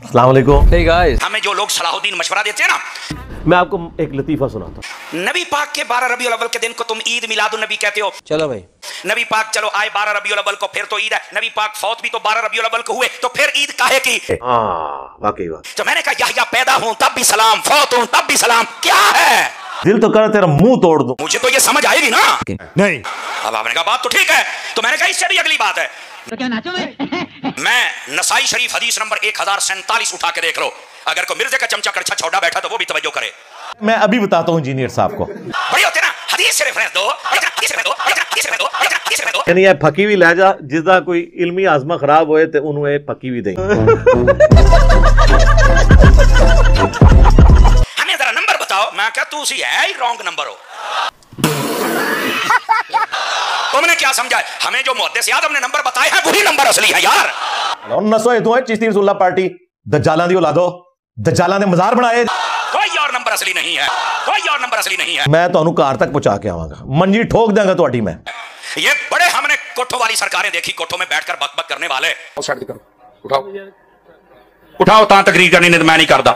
अस्सलाम वालेकुम। Hey guys. हमें जो लोग सलाहुद्दीन मशवरा देते हैं ना, मैं आपको एक लतीफ़ा सुनाता हूँ। नबी पाक के 12 रबीउल अव्वल के दिन को तुम ईद मिलादुन नबी कहते हो। चलो भाई, नबी पाक चलो आए 12 रबीउल अव्वल को, फिर तो ईद है। नबी पाक फौत भी तो 12 रबीउल अव्वल को हुए, तो फिर ईद काहे की? हाँ वाकई बात। तो मैंने कहा याह्या पैदा हूं तब भी सलाम, फौत हूं तब भी सलाम, क्या है? दिल तो कर तेरा मुंह तोड़ दूं। मुझे तो ये समझ आएगी ना। नहीं अब आपने कहा बात तो ठीक है, तो मैंने कहा इससे भी अगली बात है। तो क्या नाचो मैं नसाई शरीफ हदीस नंबर 1047 उठा के देख लो, अगर कोई मिर्जे का चमचा कड़छा छोड़ा बैठा तो वो भी तवज्जो करे। मैं अभी बताता हूँ इंजीनियर साहब को। बड़ी होते ना हदीस से रेफरेंस दो, हदीस से दो, हदीस से दो, हदीस से दो। यानी ये फकी भी लहजा जिसदा कोई इल्मी आजमा खराब होए ते उन्हें फकी भी दें। हमें जरा नंबर बताओ। मैं क्या तू सी है ही रॉन्ग नंबर हो। तुमने क्या समझा है? हमें जो मुहद्दिस आज़म ने नंबर बताए हैं वही नंबर असली है यार। नसो तू है चिश्ती रसूलुल्लाह पार्टी दज्जालां दी औलादो, दज्जालां दे मज़ार बनाए। कोई और नंबर असली नहीं है, कोई और नंबर असली नहीं है। मैं तो घर तक पहुंचा के आवांगा, मंजी ठोक देंगा ਤੁਹਾਡੀ मैं। ये बड़े हमने कोठों वाली सरकारें देखी, कोठों में बैठकर बक करने वाले। उठाओ उठाओ ता तकरीर करनी नहीं तो मैं नहीं करदा।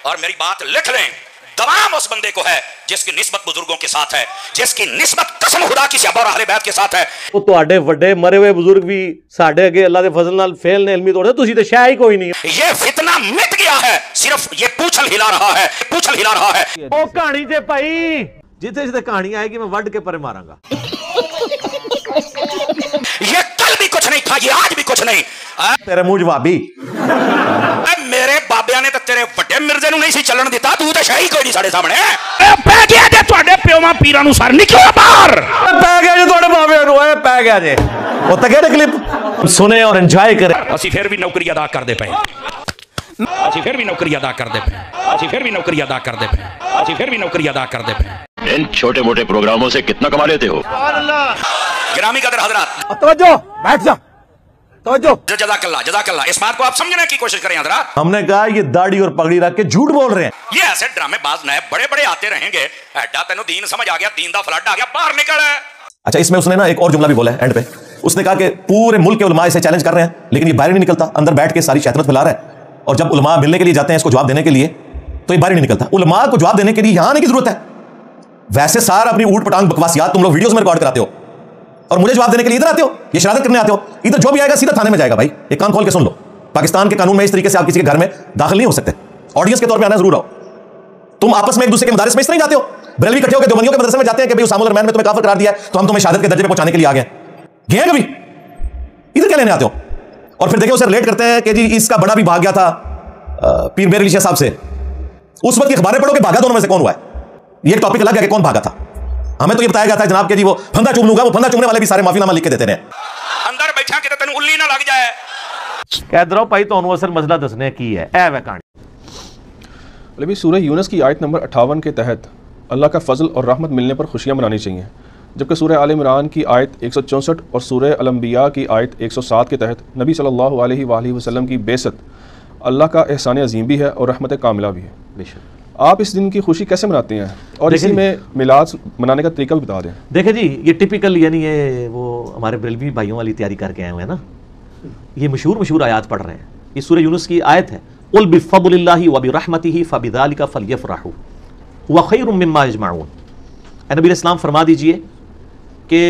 और मेरी बात लिख लें, तमाम उस बंदे को है जिसकी निस्बत बुजुर्गों के साथ है, जिसकी निस्बत कसम खुदा की सहाबा और अहले बैत के साथ है। ਉਹ ਤੁਹਾਡੇ ਵੱਡੇ ਮਰੇ ਹੋਏ ਬਜ਼ੁਰਗ ਵੀ ਸਾਡੇ ਅੱਗੇ ਅੱਲਾਹ ਦੇ ਫਜ਼ਲ ਨਾਲ ਫੇਲ ਨੇ ਇਲਮੀ ਤੋੜਦੇ, ਤੁਸੀਂ ਤੇ ਸ਼ਾਇ ਹੀ ਕੋਈ ਨਹੀਂ। ये फितना मिट गया है, सिर्फ ये पूछल हिला रहा है, पूछल हिला रहा है। ਉਹ ਕਹਾਣੀ ਤੇ ਭਾਈ ਜਿੱਥੇ ਜਿੱਥੇ ਕਹਾਣੀ ਆਏਗੀ मैं ਵੱਢ के परे मारांगा। ये कल भी कुछ नहीं था, ये आज भी कुछ नहीं। तेरे मुंह जवाबी मेरे बाबिया ने तो तेरे ਵੱਡੇ ਮਿਰਜ਼ੇ ਨੂੰ ਨਹੀਂ ਸੀ ਚੱਲਣ ਦਿੱਤਾ, ਤੂੰ ਤਾਂ ਸ਼ਾਹੀ ਕੋਈ ਨਹੀਂ ਸਾਡੇ ਸਾਹਮਣੇ। ਪੈ ਗਿਆ ਜੇ ਤੁਹਾਡੇ ਪਿਓਾਂ ਪੀਰਾਂ ਨੂੰ ਸਰ ਨਿਕਲਿਆ ਬਾਹਰ। ਪੈ ਗਿਆ ਜੇ ਤੁਹਾਡੇ ਬਾਬੇ ਨੂੰ, ਓਏ ਪੈ ਗਿਆ ਜੇ। ਉਹ ਤਾਂ ਕਿਹੜੇ ਕਲਿੱਪ ਸੁਨੇ ਔਰ ਇੰਜੋਏ ਕਰੇ। ਅਸੀਂ ਫਿਰ ਵੀ ਨੌਕਰੀ ਅਦਾ ਕਰਦੇ ਪਏ, ਅਸੀਂ ਫਿਰ ਵੀ ਨੌਕਰੀ ਅਦਾ ਕਰਦੇ ਪਏ, ਅਸੀਂ ਫਿਰ ਵੀ ਨੌਕਰੀ ਅਦਾ ਕਰਦੇ ਪਏ, ਅਸੀਂ ਫਿਰ ਵੀ ਨੌਕਰੀ अदा करते पे। इन छोटे मोटे प्रोग्रामों से कितना कमा लेते हो? गिरामी कदर हजरात, तवज्जो, बैठ जा, तवज्जो। जज़ाकल्लाह, जज़ाकल्लाह। इस बात को आप समझने की कोशिश करें हजरात। हमने कहा ये दाढ़ी और पगड़ी रख के झूठ बोल रहे हैं। ये ऐसे ड्रामे बाज नए बड़े बड़े आते रहेंगे। एडा तेनू दीन समझ आ गया, दीन दा फ्लड आ गया, बाहर निकल। अच्छा, इसमें उसने ना एक और जुमला भी बोला है एंड पे। उसने कहा कि पूरे मुल्क के उलमा इसे चैलेंज कर रहे हैं, लेकिन ये बाहर नहीं निकलता, अंदर बैठ के सारी शैतानत फैला रहा है। और जब उलमा मिलने के लिए जाते हैं इसको जवाब देने के लिए, तो ये बाहर नहीं निकलता। उलमा को जवाब देने के लिए यहाँ आने की जरूरत है। वैसे सारा अपनी ऊट पटांग बकवासियात तुम लोग वीडियोस में रिकॉर्ड कराते हो, और मुझे जवाब देने के लिए इधर आते हो, ये शरारत करने आते हो। इधर जो भी आएगा सीधा थाने में जाएगा। भाई एक कान खोल के सुन लो, पाकिस्तान के कानून में इस तरीके से आप किसी के घर में दाखिल नहीं हो सकते। ऑडियंस के तौर पे आना जरूर आओ। तुम आपस में एक दूसरे के मदारिस में इस तरह जाते हो, बरेलवी इकट्ठे होकर देवबंदियों के मदरसे में जाते हैं कि भाई उसामुल रहमान में तुम्हें काफिर करार दिया है, तो हम तुम्हें शहादत के दर्जे पे पहुंचाने के लिए आ गए। गए कभी? इधर क्या लेने आते हो? और फिर देखिए उसे रिलेट करते हैं कि जी इसका बड़ा भी भाग गया था पीर मेर अली शाह साहब से। उस वक्त की अखबारें पढ़ो कि भागा दोनों में से कौन हुआ है। ये एक टॉपिक अलग है कि कौन भागा था। हमें तो ये बताया गया था जनाब के जी वो फंदा चूम लूंगा, वो फंदा चूमने वाले भी सारे माफीनामा लिख के देते हैं। अंदर बैठा के तेन उल्ली ना लग जाए। कह दो भाई ਤੁਹਾਨੂੰ ਅਸਲ ਮਸਲਾ ਦੱਸਣੇ ਕੀ ਹੈ। ਐ ਵੇ ਕਹਾਣੀ। अभी सूरह यूनुस की आयत नंबर 58 के तहत अल्लाह का फजल और रहमत मिलने पर खुशियाँ मनानी चाहिए, जबकि सूरह आल इमरान की आयत 164 और सूरह अल अंबिया की आयत 107 के तहत नबी सल्लल्लाहु अलैहि वसल्लम की बेसत अल्लाह का एहसान अजीम भी है और रहमत कामिला भी है। आप इस दिन की खुशी कैसे मनाते हैं, और इसी में मिलाद मनाने का तरीका भी बता दें। देखें जी, ये टिपिकल यानी ये वो हमारे बरेलवी भाइयों वाली तैयारी करके आए हुए हैं ना, ये मशहूर आयात पढ़ रहे हैं। ये सूरह यूनुस की आयत है, उल बिफद्लिल्लाहि व बिरहमतिही फबिज़ालिका फलयफ़रहू हुवा खैरुम मिम्मा यजमऊन। नबी इस्लाम फरमा दीजिए कि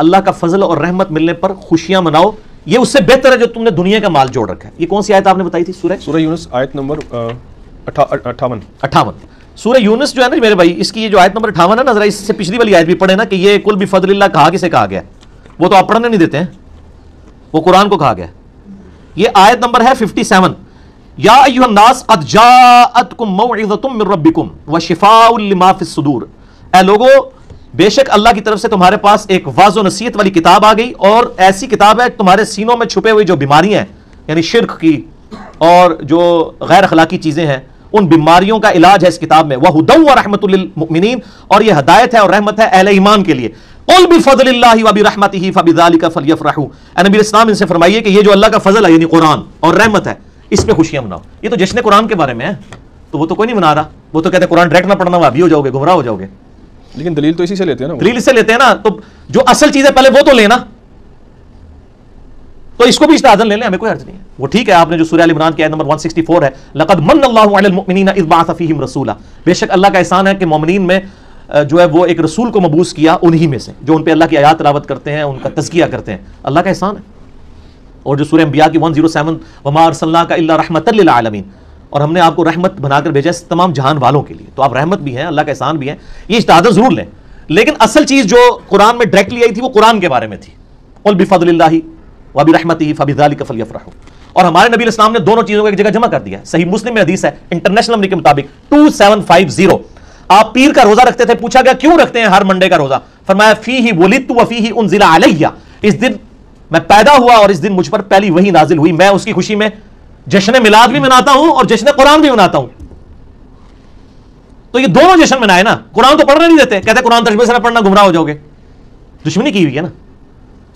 अल्लाह का फजल और रहमत मिलने पर खुशियां मनाओ, ये उससे बेहतर है जो तुमने दुनिया का माल जोड़ रखा है। ये कौन सी आयत आपने बताई थी? सूरह यूनुस आयत नंबर 58। सूरह यूनुस जो है ना मेरे भाई, इसकी ये जो आयत नंबर 58 है ना, जरा इससे पिछली वाली आयत भी पढ़े ना कि ये कुल बिफद्लिल्लाह कहा किसे कहा गया, वो तो आप पढ़ने नहीं देते हैं, वो कुरान को कहा गया। ये आयत नंबर है 57, या अय्युहन नास क़द जाअतकुम मौइज़तुम मिन रब्बिकुम व शिफ़ाउन लिमा फ़िस सुदूर। ऐ लोगो, बेशक अल्लाह की तरफ से तुम्हारे पास एक वाज़ो नसीहत वाली किताब आ गई, और ऐसी किताब है तुम्हारे सीनों में छुपे हुए जो बीमारियां हैं, यानी शिर्क की और जो गैर अखलाकी चीजें हैं, उन बीमारियों का इलाज है इस किताब में। वहुदन व रहमतुल लिल मुमिनीन, और ये हदायत है और रहमत है अहले ईमान के लिए। कुल बिफद्लिल्लाहि व बिरहमतिही फबिज़ालिका फलयफ़रहू। नबी इस्लाम इनसे फरमाइए कि ये जो अल्लाह का फजल है यानी कुरान और रहमत है, इस पे खुशियां मनाओ। ये तो जश्न कुरान के बारे में है, तो वो तो कोई नहीं मना रहा, वो तो कहते कुरान डायरेक्ट ना पढ़ना, वाबी हो जाओगे, गुमराह हो जाओगे। लेकिन दलील तो इसी से लेते हैं ना, दलील इससे लेते हैं ना, तो जो असल चीज है पहले वो तो लेना। تو اس کو بھی اجتہاداً لے لیں, ہمیں کوئی حرج نہیں ہے. وہ ٹھیک ہے, آپ نے جو سورہ ال عمران کی آیت نمبر 164 ہے, لقد من اللہ علی المؤمنین اذ بعث فیہم رسولا, بے شک اللہ کا احسان ہے کہ مومنین میں جو ہے وہ ایک رسول کو مبعوث کیا انہی میں سے جو ان پہ اللہ کی آیات تلاوت کرتے ہیں, ان کا تزکیہ کرتے ہیں. اللہ کا احسان ہے. اور جو سورہ انبیاء کی 107 وما ارسلناک الا رحمۃ للعالمین, اور ہم نے آپ کو رحمت بنا کر بھیجا ہے تمام جہان والوں کے لیے, تو آپ رحمت بھی ہیں, اللہ کا احسان بھی ہے. یہ اجتہاد ضرور لیں, لیکن اصل چیز جو قرآن میں ڈائریکٹلی آئی تھی وہ قرآن کے بارے میں تھی. قل بفضل اللہ وبرحمتہ فبذلک فلیفرحوا, اور ہمارے نبی علیہ السلام نے دونوں چیزوں کو ایک جگہ جمع کر دیا ہے. صحیح مسلم میں حدیث ہے انٹرنیشنل نمبر کے مطابق 2750, آپ پیر کا روزہ رکھتے تھے, پوچھا گیا کیوں رکھتے ہیں ہر منڈے کا روزہ, فرمایا فیہ ولدت وفیہ انزل علی, اس دن میں پیدا ہوا اور اس دن مجھ پر پہلی وحی نازل ہوئی, میں اس کی خوشی میں جشن میلاد بھی مناتا ہوں اور جشن قرآن بھی مناتا ہوں. تو یہ دونوں جشن منائے نا, قرآن تو پڑھنے نہیں دیتے, کہتے ہیں قرآن تشبیہ سے نہ پڑھنا گمراہ ہو جاؤ گے. دشمنی کی ہوئی ہے نا.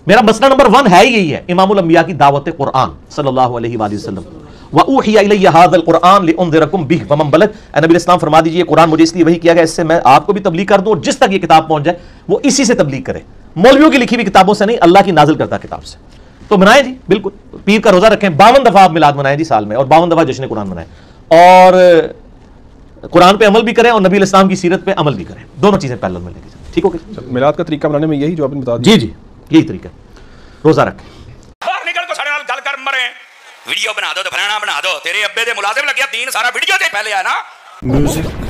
میرا مسئلہ نمبر 1 ہے یہی ہے, امام الانبیاء کی دعوت قرآن صلی اللہ علیہ وآلہ وسلم. وَأُوحِيَ إِلَيَّ هَذَا الْقُرْآنُ لِأُنذِرَكُم بِهِ وَمَن بَلَغَ, اے نبی اسلام فرما دیجئے قرآن مجھے اس لیے وحی کیا گیا اس سے میں آپ کو بھی تبلیغ کر دوں, اور جس تک یہ کتاب پہنچ جائے وہ اسی سے تبلیغ کرے, مولویوں کی لکھی ہوئی کتابوں سے نہیں, اللہ کی نازل کردہ کتاب سے. تو منائیں جی, بالکل پیر کا روزہ رکھیں, 52 دفعہ آپ میلاد منائیں جی سال میں, اور 52 دفعہ جشن قرآن منائیں, اور قرآن پہ عمل بھی کریں اور نبی علیہ السلام کی سیرت پہ عمل بھی کریں, دونوں چیزیں پیرلل میں لے کے جائیں. ٹھیک ہو گیا. میلاد کا طریقہ بنانے میں یہی جو آپ نے بتا دیا. جی یہی طریقہ, روزہ رکھیں. باہر نکل کو سارے نال گل کر مرے, ویڈیو بنا دو تو فلانا بنا دو, تیرے ابے دے ملازم لگیا, دین سارا ویڈیو تے پہلے ہے نا.